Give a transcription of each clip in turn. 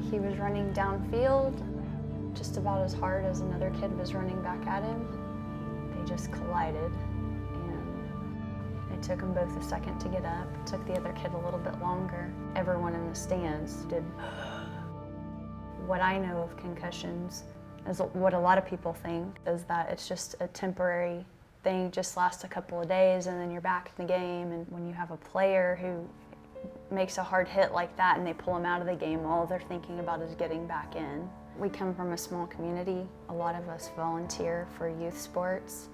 He was running downfield, just about as hard as another kid was running back at him. They just collided, and it took them both a second to get up. It took the other kid a little bit longer. Everyone in the stands did. What I know of concussions is what a lot of people think is that it's just a temporary thing, just lasts a couple of days and then you're back in the game. And when you have a player who makes a hard hit like that and they pull him out of the game, all they're thinking about is getting back in. We come from a small community. A lot of us volunteer for youth sports,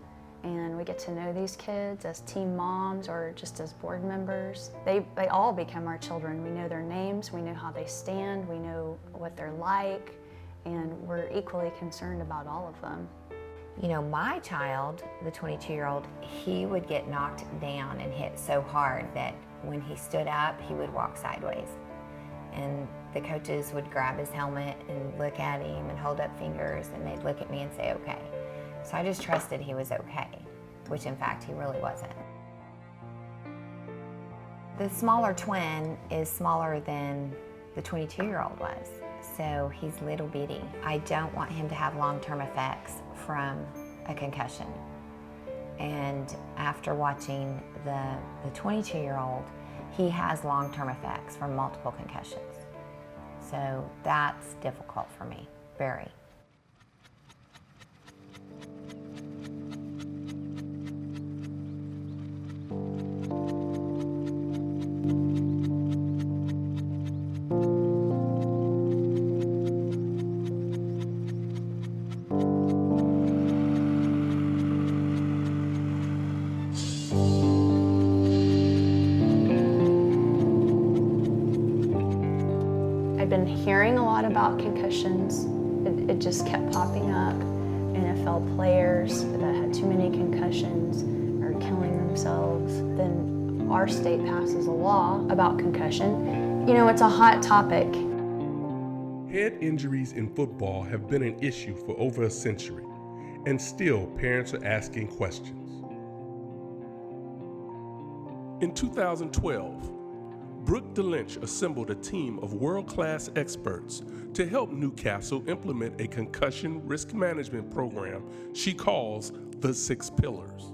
and we get to know these kids as team moms or just as board members. They all become our children. We know their names, we know how they stand, we know what they're like, and we're equally concerned about all of them. You know, my child, the 22-year-old, he would get knocked down and hit so hard that when he stood up, he would walk sideways. And the coaches would grab his helmet and look at him and hold up fingers, and they'd look at me and say, okay. So I just trusted he was okay, which in fact he really wasn't. The smaller twin is smaller than the 22-year-old was, so he's little bitty. I don't want him to have long-term effects from a concussion. And after watching the 22-year-old, he has long-term effects from multiple concussions. So that's difficult for me, very. I've been hearing a lot about concussions. It just kept popping up. NFL players that had too many concussions are killing themselves. Then our state passes a law about concussion. You know, it's a hot topic. Head injuries in football have been an issue for over a century, and still parents are asking questions. In 2012, Brooke DeLynch assembled a team of world-class experts to help Newcastle implement a concussion risk management program she calls the 6 Pillars.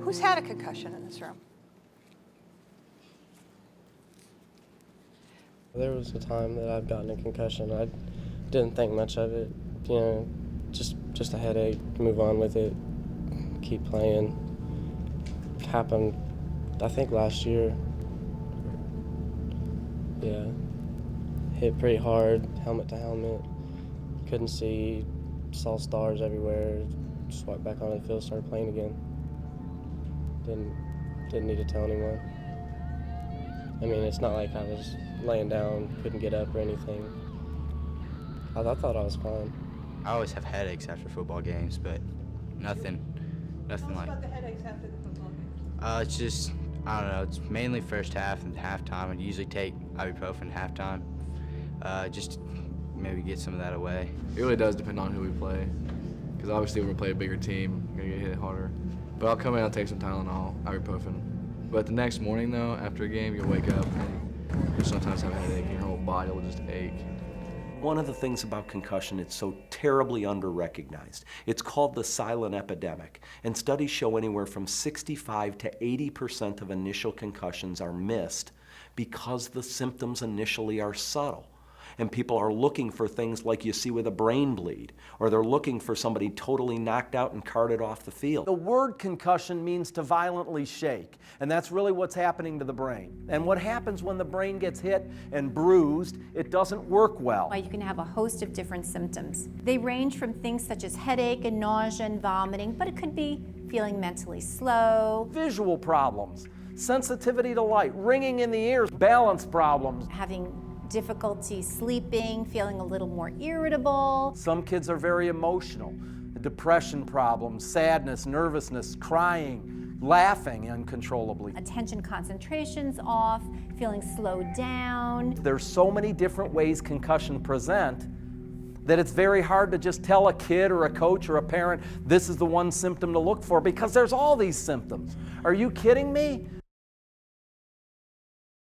Who's had a concussion in this room? There was a time that I've gotten a concussion. I didn't think much of it, you know, just a headache, move on with it, keep playing. It happened, I think last year. Yeah, hit pretty hard, helmet to helmet. Couldn't see, saw stars everywhere. Just walked back onto the field, started playing again. Didn't need to tell anyone. I mean, it's not like I was laying down, couldn't get up or anything. I thought I was fine. I always have headaches after football games, but nothing Tell us like. about the headaches after the football game. It's just, I don't know. It's mainly first half and halftime. I usually take ibuprofen halftime, just maybe get some of that away. It really does depend on who we play, because obviously when we play a bigger team, you're gonna get hit harder. But I'll come in, I'll take some Tylenol, ibuprofen. But the next morning though, after a game, you'll wake up and you'll sometimes have a headache, and your whole body will just ache. One of the things about concussion, it's so terribly under-recognized. It's called the silent epidemic, and studies show anywhere from 65 to 80% of initial concussions are missed because the symptoms initially are subtle. And people are looking for things like you see with a brain bleed, or they're looking for somebody totally knocked out and carted off the field. The word concussion means to violently shake, and that's really what's happening to the brain. And what happens when the brain gets hit and bruised, it doesn't work well. You can have a host of different symptoms. They range from things such as headache and nausea and vomiting, but it could be feeling mentally slow, Visual problems, sensitivity to light, ringing in the ears, balance problems. having difficulty sleeping, feeling a little more irritable. Some kids are very emotional. Depression problems, sadness, nervousness, crying, laughing uncontrollably. Attention concentration's off, feeling slowed down. There's so many different ways concussion present that it's very hard to just tell a kid or a coach or a parent, this is the one symptom to look for, because there's all these symptoms. Are you kidding me?